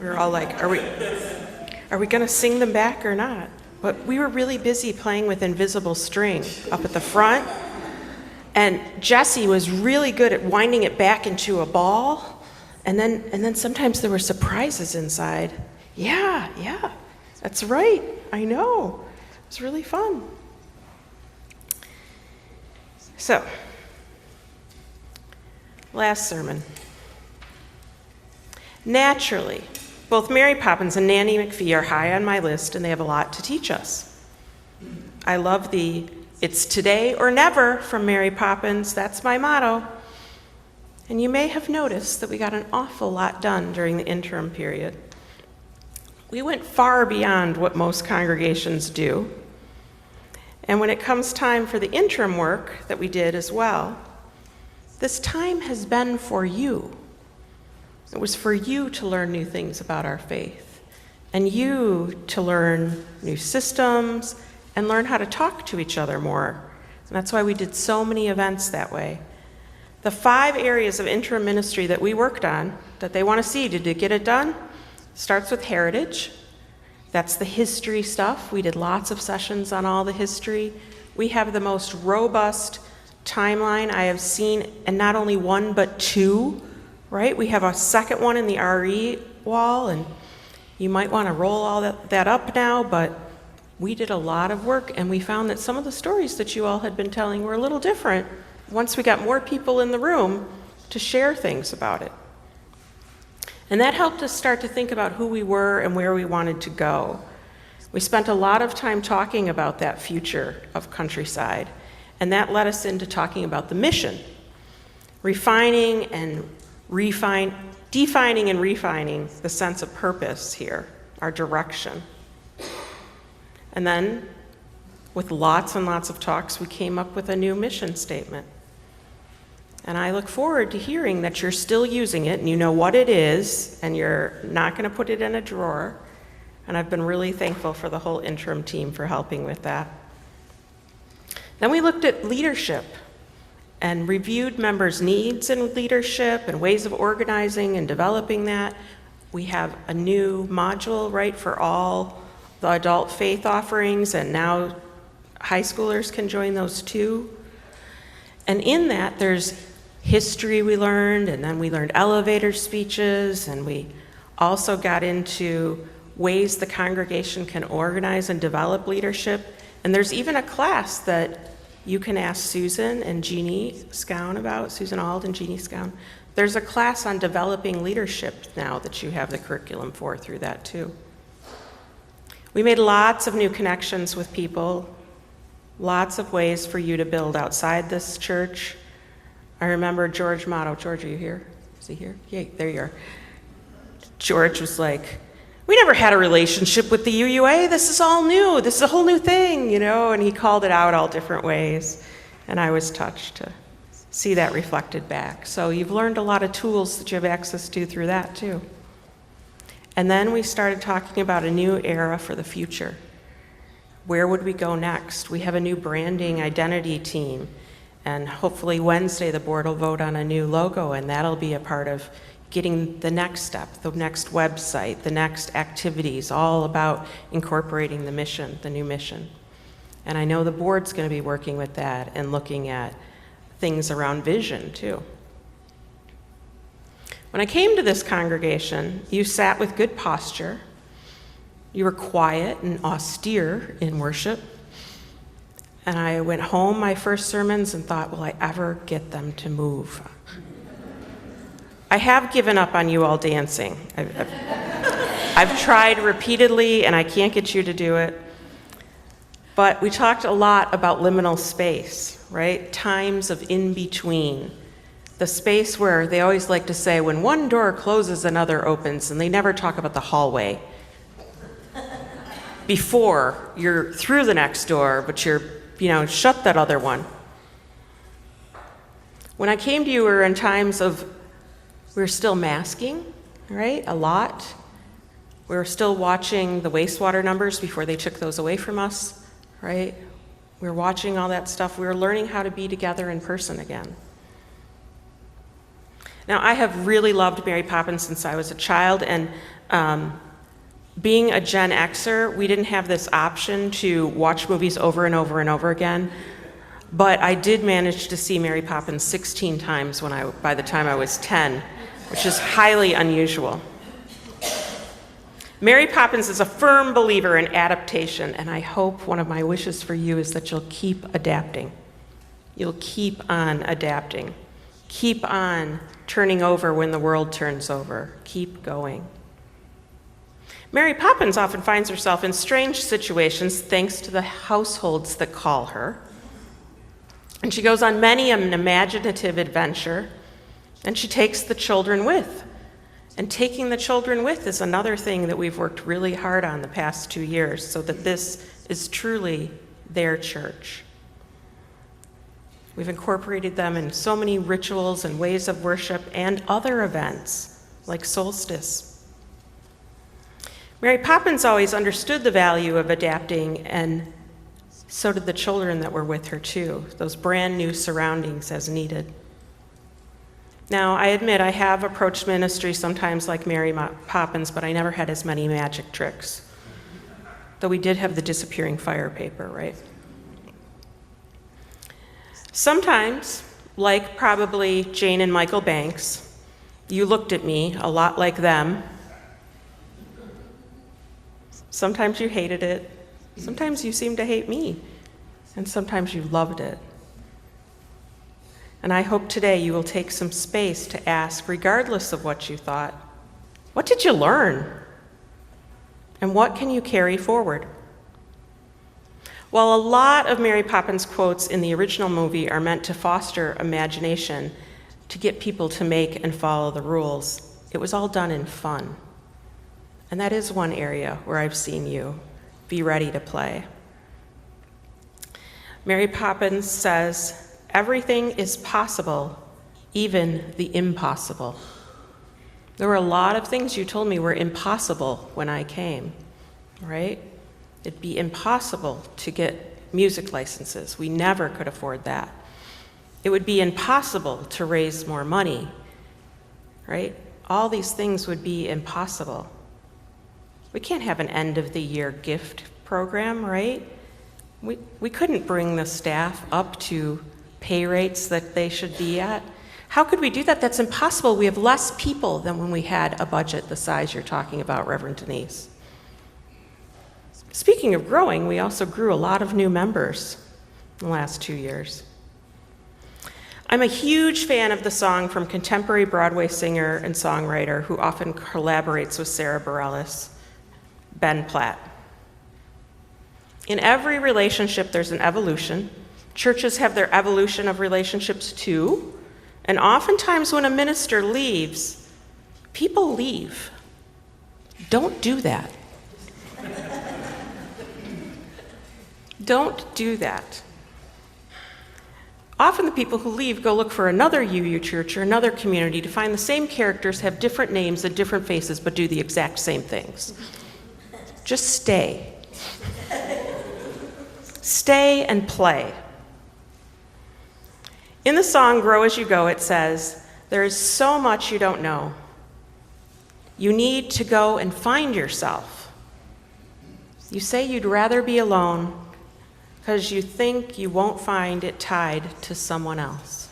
We were all like, are we going to sing them back or not? But we were really busy playing with invisible string up at the front. And Jessie was really good at winding it back into a ball. And then sometimes there were surprises inside. Yeah, that's right. I know. It was really fun. So, last sermon. Naturally, both Mary Poppins and Nanny McPhee are high on my list, and they have a lot to teach us. I love the "It's today or never" from Mary Poppins. That's my motto. And you may have noticed that we got an awful lot done during the interim period. We went far beyond what most congregations do. And when it comes time for the interim work that we did as well, this time has been for you. It was for you to learn new things about our faith, and you to learn new systems and learn how to talk to each other more. And that's why we did so many events that way. The 5 areas of interim ministry that we worked on, that they want to see, did you get it done? Starts with heritage. That's the history stuff. We did lots of sessions on all the history. We have the most robust timeline I have seen, and not only 1, but 2, right? We have a second one in the RE wall, and you might want to roll all that up now, but we did a lot of work, and we found that some of the stories that you all had been telling were a little different once we got more people in the room to share things about it. And that helped us start to think about who we were and where we wanted to go. We spent a lot of time talking about that future of Countryside, and that led us into talking about the mission, defining and refining the sense of purpose here, our direction. And then, with lots and lots of talks, we came up with a new mission statement. And I look forward to hearing that you're still using it and you know what it is and you're not going to put it in a drawer. And I've been really thankful for the whole interim team for helping with that. Then we looked at leadership and reviewed members' needs in leadership and ways of organizing and developing that. We have a new module, right, for all the adult faith offerings, and now high schoolers can join those too. And in that, there's history we learned, and then we learned elevator speeches, and we also got into ways the congregation can organize and develop leadership. And there's even a class that you can ask Susan and Jeannie Scown about, Susan Ald and Jeannie Scown. There's a class on developing leadership now that you have the curriculum for through that too. We made lots of new connections with people, lots of ways for you to build outside this church. I remember George Motto. George, are you here? Is he here? Yay, there you are. George was like, "We never had a relationship with the UUA. This is all new. This is a whole new thing, and he called it out all different ways. And I was touched to see that reflected back. So you've learned a lot of tools that you have access to through that too. And then we started talking about a new era for the future. Where would we go next? We have a new branding identity team, and hopefully Wednesday the board will vote on a new logo, and that'll be a part of getting the next step, the next website, the next activities, all about incorporating the mission, the new mission. And I know the board's going to be working with that and looking at things around vision too. When I came to this congregation, you sat with good posture. You were quiet and austere in worship. And I went home my first sermons and thought, will I ever get them to move? I have given up on you all dancing. I've tried repeatedly and I can't get you to do it. But we talked a lot about liminal space, right? Times of in-between. The space where they always like to say, when one door closes, another opens, and they never talk about the hallway. Before you're through the next door, but you're, shut that other one. When I came to you, we were in times of, we were still masking, right? A lot. We were still watching the wastewater numbers before they took those away from us, right? We were watching all that stuff. We were learning how to be together in person again. Now, I have really loved Mary Poppins since I was a child, and Being a Gen Xer, we didn't have this option to watch movies over and over and over again, but I did manage to see Mary Poppins 16 times by the time I was 10, which is highly unusual. Mary Poppins is a firm believer in adaptation, and I hope one of my wishes for you is that you'll keep adapting. You'll keep on adapting. Keep on turning over when the world turns over. Keep going. Mary Poppins often finds herself in strange situations thanks to the households that call her. And she goes on many an imaginative adventure, and she takes the children with. And taking the children with is another thing that we've worked really hard on the past 2 years, so that this is truly their church. We've incorporated them in so many rituals and ways of worship and other events, like solstice. Mary Poppins always understood the value of adapting, and so did the children that were with her too, those brand new surroundings as needed. Now, I admit I have approached ministry sometimes like Mary Poppins, but I never had as many magic tricks. Though we did have the disappearing fire paper, right? Sometimes, like probably Jane and Michael Banks, you looked at me a lot like them. Sometimes you hated it. Sometimes you seemed to hate me. And sometimes you loved it. And I hope today you will take some space to ask, regardless of what you thought, what did you learn? And what can you carry forward? While a lot of Mary Poppins quotes in the original movie are meant to foster imagination, to get people to make and follow the rules, it was all done in fun. And that is one area where I've seen you be ready to play. Mary Poppins says, everything is possible, even the impossible. There were a lot of things you told me were impossible when I came, right? It'd be impossible to get music licenses. We never could afford that. It would be impossible to raise more money, right? All these things would be impossible. We can't have an end-of-the-year gift program, right? We couldn't bring the staff up to pay rates that they should be at. How could we do that? That's impossible. We have less people than when we had a budget the size you're talking about, Reverend Denise. Speaking of growing, we also grew a lot of new members in the last 2 years. I'm a huge fan of the song from contemporary Broadway singer and songwriter who often collaborates with Sarah Bareilles, Ben Platt. In every relationship, there's an evolution. Churches have their evolution of relationships too. And oftentimes when a minister leaves, people leave. Don't do that. Don't do that. Often the people who leave go look for another UU church or another community to find the same characters, have different names and different faces, but do the exact same things. Just stay. Stay and play. In the song Grow As You Go, it says, there is so much you don't know. You need to go and find yourself. You say you'd rather be alone because you think you won't find it tied to someone else.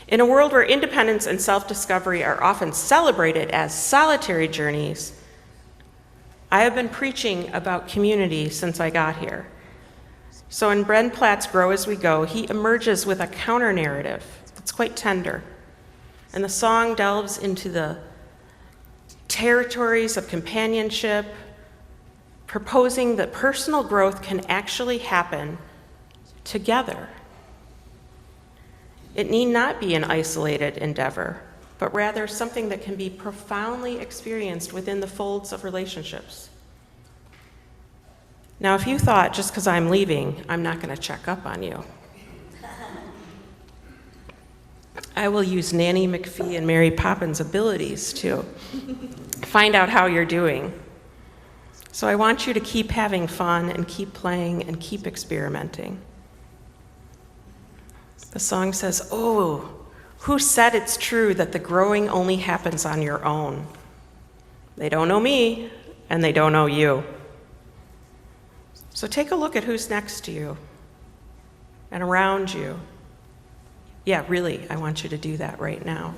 In a world where independence and self-discovery are often celebrated as solitary journeys, I have been preaching about community since I got here. So in Ben Platt's Grow As We Go, he emerges with a counter-narrative that's quite tender. And the song delves into the territories of companionship, proposing that personal growth can actually happen together. It need not be an isolated endeavor, but rather something that can be profoundly experienced within the folds of relationships. Now, if you thought just because I'm leaving, I'm not going to check up on you, I will use Nanny McPhee and Mary Poppins' abilities to find out how you're doing. So I want you to keep having fun and keep playing and keep experimenting. The song says, oh, Who said it's true that the growing only happens on your own? They don't know me, and they don't know you. So take a look at who's next to you and around you. Yeah, really, I want you to do that right now.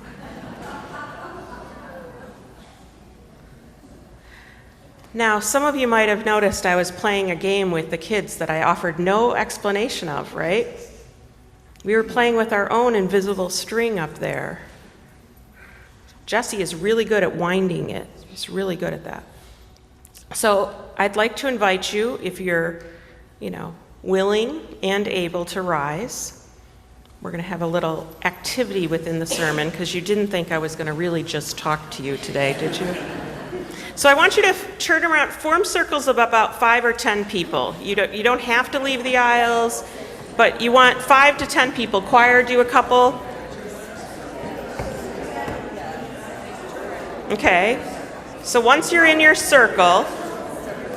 Now, some of you might have noticed I was playing a game with the kids that I offered no explanation of, right? We were playing with our own invisible string up there. Jesse is really good at winding it. He's really good at that. So I'd like to invite you, if you're, willing and able to rise. We're going to have a little activity within the sermon because you didn't think I was going to really just talk to you today, did you? So I want you to turn around, form circles of about 5 or 10 people. You don't have to leave the aisles. But you want 5 to 10 people. Choir, do a couple. Okay. So once you're in your circle,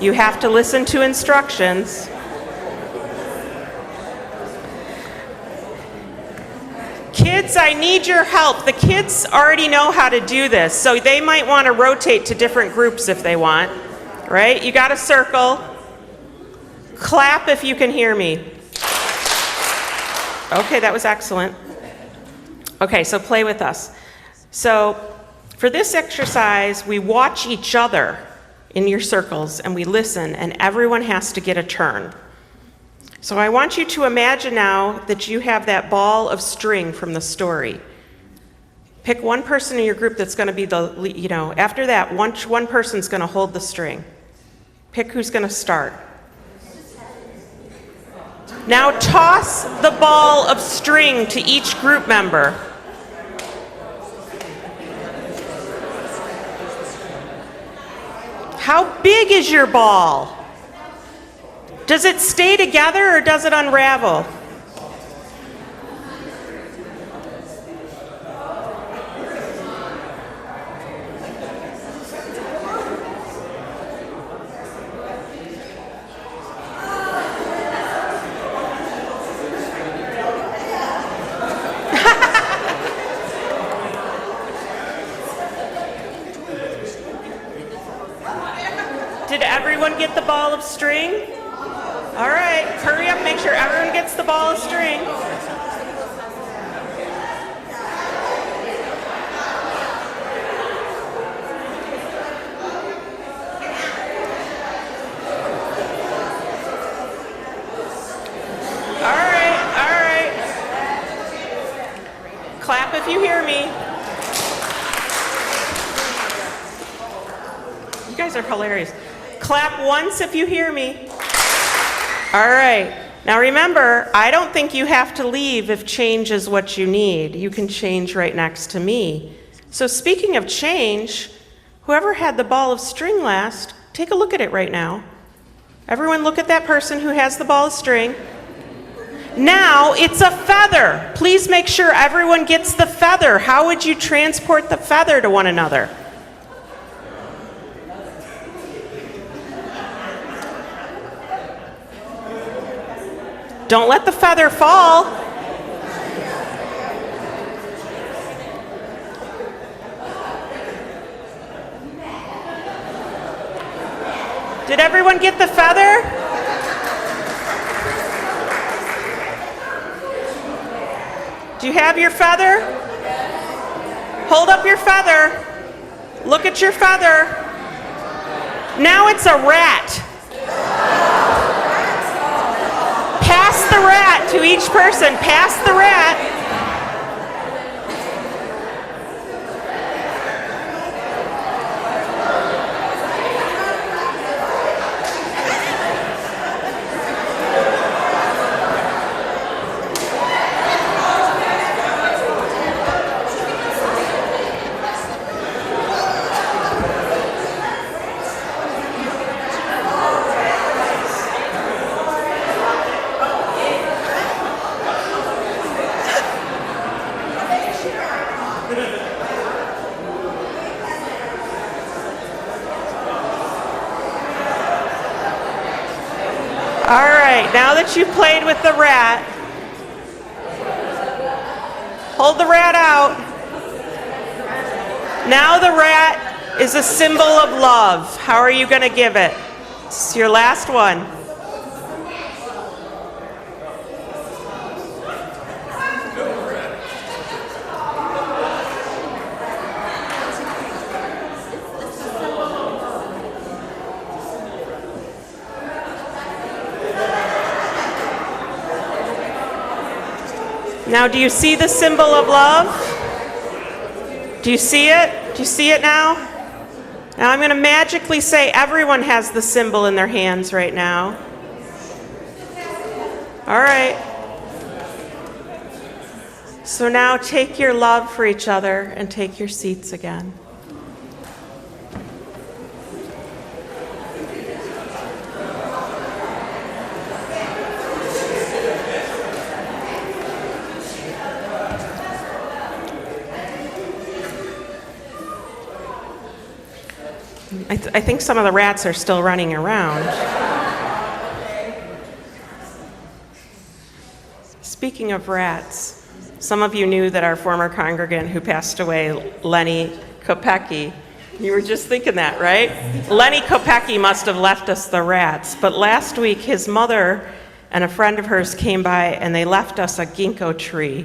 you have to listen to instructions. Kids, I need your help. The kids already know how to do this, so they might want to rotate to different groups if they want. Right? You got a circle. Clap if you can hear me. Okay, that was excellent. Okay, so play with us. So for this exercise, we watch each other in your circles and we listen, and everyone has to get a turn. So I want you to imagine now that you have that ball of string from the story. Pick one person in your group that's going to be after that, one person's going to hold the string. Pick who's going to start. Now toss the ball of string to each group member. How big is your ball? Does it stay together or does it unravel? Did everyone get the ball of string? All right, hurry up, make sure everyone gets the ball of string. All right. Clap if you hear me. You guys are hilarious. Clap once if you hear me. All right. Now remember, I don't think you have to leave if change is what you need. You can change right next to me. So speaking of change, whoever had the ball of string last, take a look at it right now. Everyone look at that person who has the ball of string. Now it's a feather. Please make sure everyone gets the feather. How would you transport the feather to one another? Don't let the feather fall. Did everyone get the feather? Do you have your feather? Hold up your feather. Look at your feather. Now it's a rat. Pass the rat to each person. Pass the rat. All right, now that you've played with the rat, Hold the rat out. Now the rat is a symbol of love. How are you going to give it? It's your last one. Now, do you see the symbol of love? Do you see it? Do you see it now? Now I'm going to magically say everyone has the symbol in their hands right now. All right. So now take your love for each other and take your seats again. I think some of the rats are still running around. Speaking of rats, some of you knew that our former congregant who passed away, Lenny Kopecki, you were just thinking that, right? Lenny Kopecki must have left us the rats, but last week his mother and a friend of hers came by and they left us a ginkgo tree,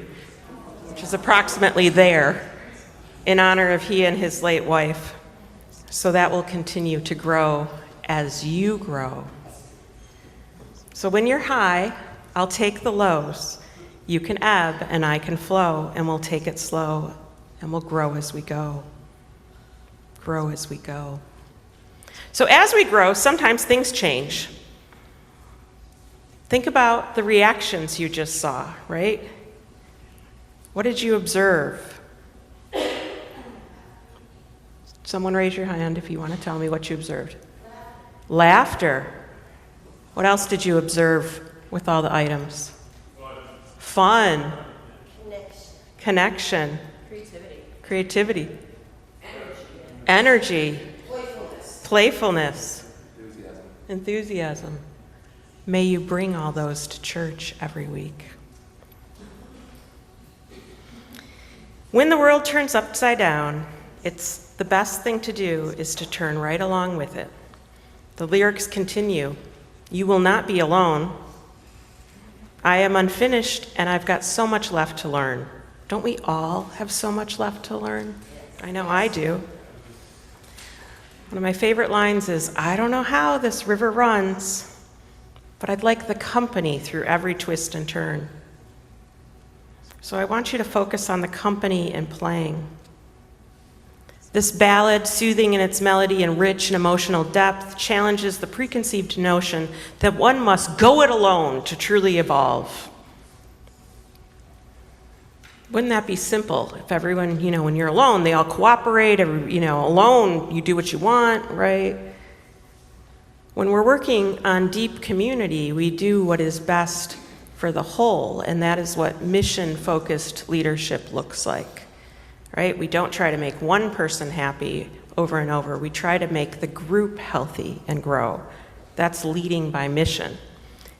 which is approximately there, in honor of he and his late wife. So that will continue to grow as you grow. So when you're high, I'll take the lows. You can ebb and I can flow, and we'll take it slow and we'll grow as we go. Grow as we go. So as we grow, sometimes things change. Think about the reactions you just saw, right? What did you observe? Someone raise your hand if you want to tell me what you observed. Laughter. What else did you observe with all the items? Fun. Connection. Creativity. Energy. Playfulness. Enthusiasm. May you bring all those to church every week. When the world turns upside down, the best thing to do is to turn right along with it. The lyrics continue. You will not be alone. I am unfinished, and I've got so much left to learn. Don't we all have so much left to learn? I know I do. One of my favorite lines is, I don't know how this river runs, but I'd like the company through every twist and turn. So I want you to focus on the company and playing. This ballad, soothing in its melody and rich in emotional depth, challenges the preconceived notion that one must go it alone to truly evolve. Wouldn't that be simple if everyone, when you're alone, they all cooperate, alone, you do what you want, right? When we're working on deep community, we do what is best for the whole, and that is what mission-focused leadership looks like. Right? We don't try to make one person happy over and over. We try to make the group healthy and grow. That's leading by mission.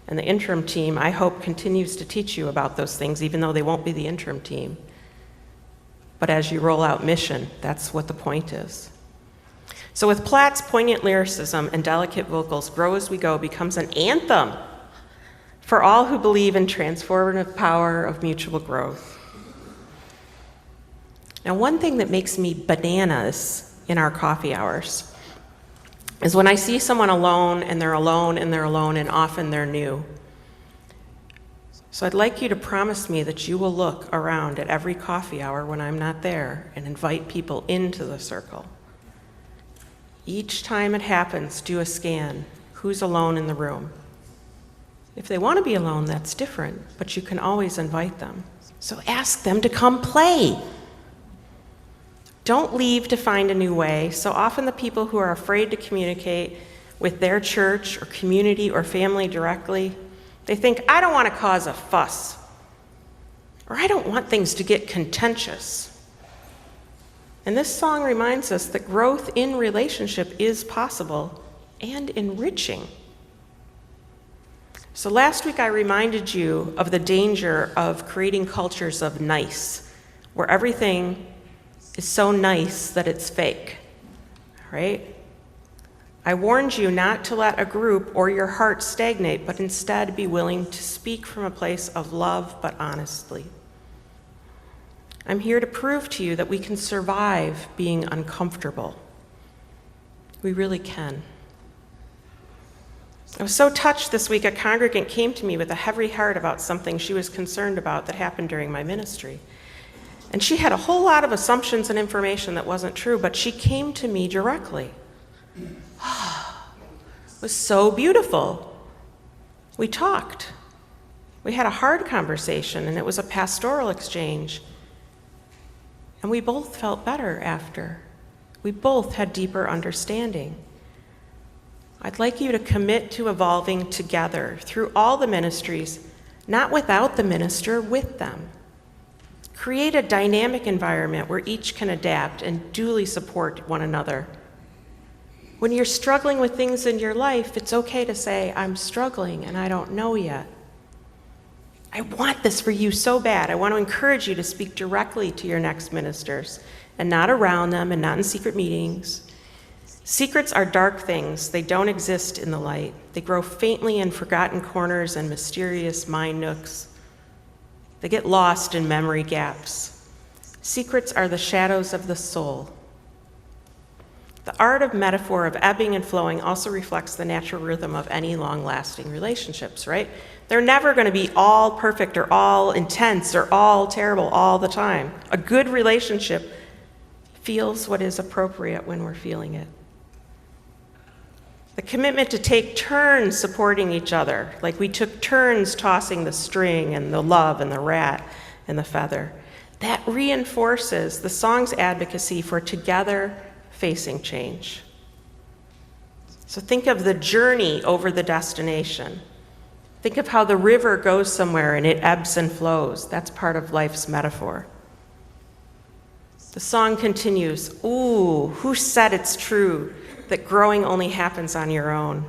And the interim team, I hope, continues to teach you about those things, even though they won't be the interim team. But as you roll out mission, that's what the point is. So with Platt's poignant lyricism and delicate vocals, Grow As We Go becomes an anthem for all who believe in transformative power of mutual growth. Now, one thing that makes me bananas in our coffee hours is when I see someone alone, and they're alone, and they're alone, and often they're new. So I'd like you to promise me that you will look around at every coffee hour when I'm not there and invite people into the circle. Each time it happens, do a scan. Who's alone in the room? If they want to be alone, that's different, but you can always invite them. So ask them to come play. Don't leave to find a new way. So often the people who are afraid to communicate with their church or community or family directly, they think, I don't want to cause a fuss, or I don't want things to get contentious. And this song reminds us that growth in relationship is possible and enriching. So last week I reminded you of the danger of creating cultures of nice, where everything is so nice that it's fake, right? I warned you not to let a group or your heart stagnate, but instead be willing to speak from a place of love, but honestly. I'm here to prove to you that we can survive being uncomfortable. We really can. I was so touched this week, a congregant came to me with a heavy heart about something she was concerned about that happened during my ministry. And she had a whole lot of assumptions and information that wasn't true, but she came to me directly. It was so beautiful. We talked. We had a hard conversation, and it was a pastoral exchange. And we both felt better after. We both had deeper understanding. I'd like you to commit to evolving together through all the ministries, not without the minister, with them. Create a dynamic environment where each can adapt and duly support one another. When you're struggling with things in your life, it's okay to say, I'm struggling and I don't know yet. I want this for you so bad. I want to encourage you to speak directly to your next ministers and not around them and not in secret meetings. Secrets are dark things. They don't exist in the light. They grow faintly in forgotten corners and mysterious mind nooks. They get lost in memory gaps. Secrets are the shadows of the soul. The art of metaphor of ebbing and flowing also reflects the natural rhythm of any long-lasting relationships, right? They're never going to be all perfect or all intense or all terrible all the time. A good relationship feels what is appropriate when we're feeling it. The commitment to take turns supporting each other, like we took turns tossing the string and the love and the rat and the feather, that reinforces the song's advocacy for together facing change. So think of the journey over the destination. Think of how the river goes somewhere and it ebbs and flows. That's part of life's metaphor. The song continues, ooh, who said it's true that growing only happens on your own?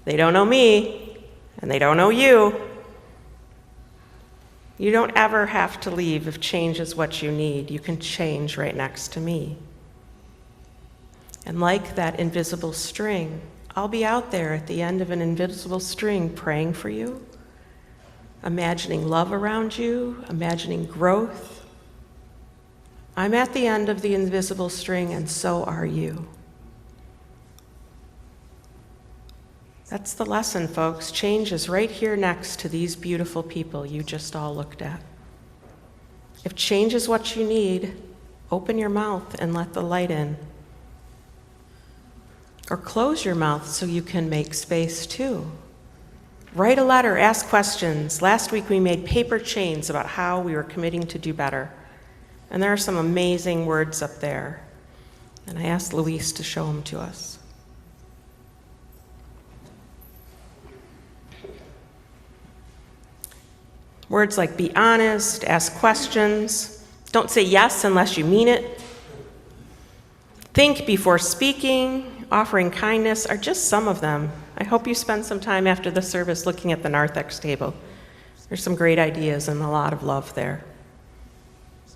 They don't know me, and they don't know you. You don't ever have to leave if change is what you need. You can change right next to me. And like that invisible string, I'll be out there at the end of an invisible string praying for you, imagining love around you, imagining growth. I'm at the end of the invisible string, and so are you. That's the lesson, folks. Change is right here next to these beautiful people you just all looked at. If change is what you need, open your mouth and let the light in. Or close your mouth so you can make space too. Write a letter, ask questions. Last week we made paper chains about how we were committing to do better. And there are some amazing words up there. And I asked Luis to show them to us. Words like be honest, ask questions, don't say yes unless you mean it. Think before speaking, offering kindness are just some of them. I hope you spend some time after the service looking at the narthex table. There's some great ideas and a lot of love there.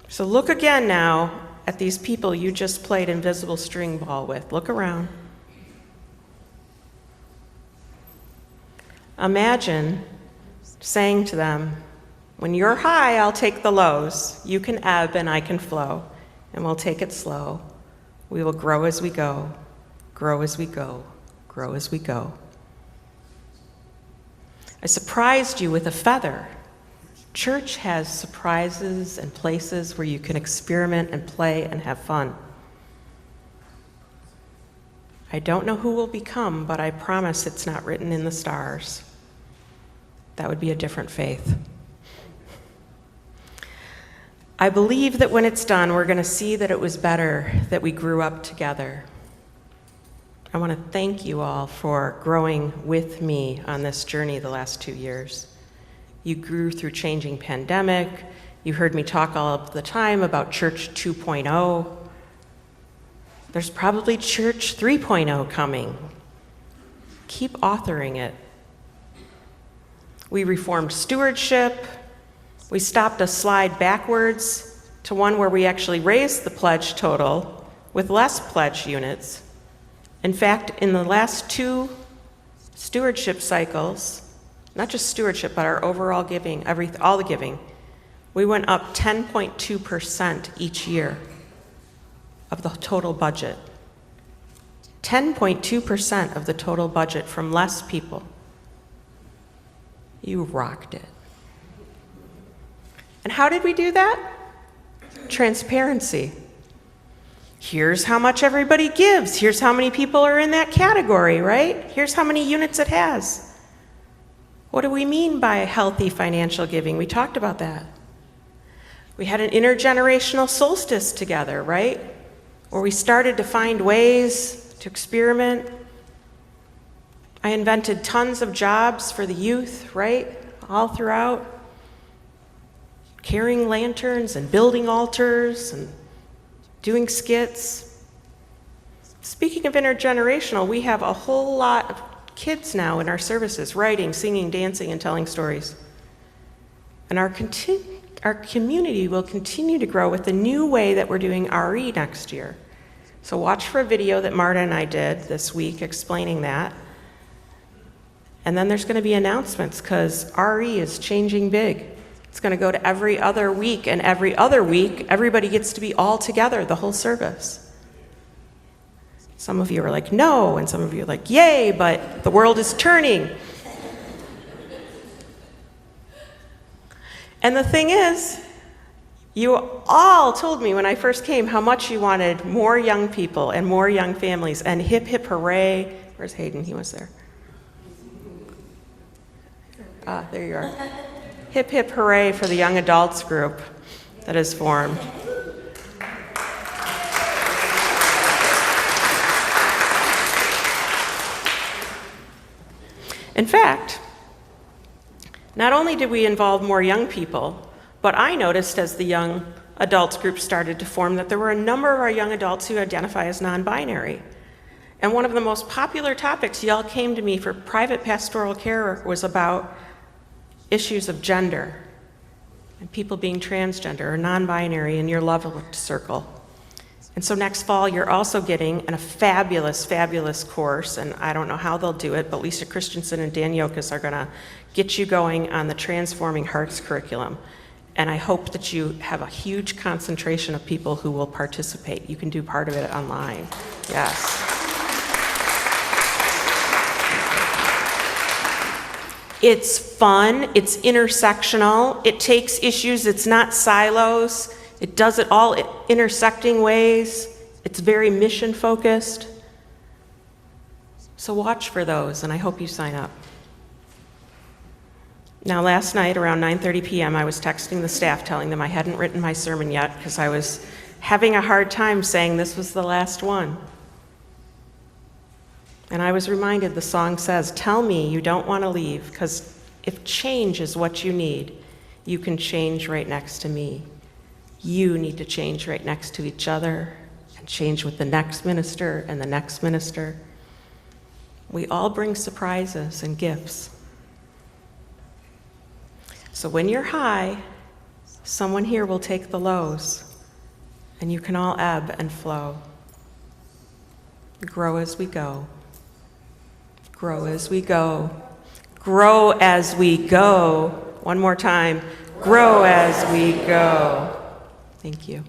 So look again now at these people you just played invisible string ball with. Look around. Imagine saying to them, when you're high, I'll take the lows. You can ebb and I can flow, and we'll take it slow. We will grow as we go, grow as we go, grow as we go. I surprised you with a feather. Church has surprises and places where you can experiment and play and have fun. I don't know who will become, but I promise it's not written in the stars. That would be a different faith. I believe that when it's done, we're going to see that it was better that we grew up together. I want to thank you all for growing with me on this journey the last 2 years. You grew through changing pandemic. You heard me talk all of the time about Church 2.0. There's probably Church 3.0 coming. Keep authoring it. We reformed stewardship. We stopped a slide backwards to one where we actually raised the pledge total with less pledge units. In fact, in the last 2 stewardship cycles, not just stewardship, but our overall giving, all the giving, we went up 10.2% each year of the total budget. 10.2% of the total budget from less people. You rocked it. And how did we do that? Transparency. Here's how much everybody gives. Here's how many people are in that category, right? Here's how many units it has. What do we mean by healthy financial giving? We talked about that. We had an intergenerational solstice together, right? Where we started to find ways to experiment. I invented tons of jobs for the youth, right? All throughout. Carrying lanterns and building altars and doing skits. Speaking of intergenerational, we have a whole lot of kids now in our services, writing, singing, dancing, and telling stories. And our community will continue to grow with the new way that we're doing RE next year. So watch for a video that Marta and I did this week explaining that. And then there's going to be announcements because RE is changing big. It's going to go to every other week, and every other week, everybody gets to be all together, the whole service. Some of you are like, no, and some of you are like, yay, but the world is turning. And the thing is, you all told me when I first came how much you wanted more young people and more young families, and hip, hip, hooray. Where's Hayden? He was there. Ah, there you are. Hip, hip, hooray for the young adults group that is formed. In fact, not only did we involve more young people, but I noticed as the young adults group started to form that there were a number of our young adults who identify as non-binary. And one of the most popular topics y'all came to me for private pastoral care was about issues of gender and people being transgender or non-binary in your love circle. And so next fall, you're also getting a fabulous, fabulous course, and I don't know how they'll do it, but Lisa Christensen and Dan Yokas are gonna get you going on the Transforming Hearts curriculum. And I hope that you have a huge concentration of people who will participate. You can do part of it online. Yes. It's fun, it's intersectional, it takes issues, it's not silos, it does it all in intersecting ways, it's very mission focused. So watch for those, and I hope you sign up. Now last night around 9:30 p.m. I was texting the staff telling them I hadn't written my sermon yet because I was having a hard time saying this was the last one. And I was reminded the song says, tell me you don't want to leave, because if change is what you need, you can change right next to me. You need to change right next to each other and change with the next minister and the next minister. We all bring surprises and gifts. So when you're high, someone here will take the lows, and you can all ebb and flow. Grow as we go. Grow as we go. Grow as we go. One more time. Grow as we go. Thank you.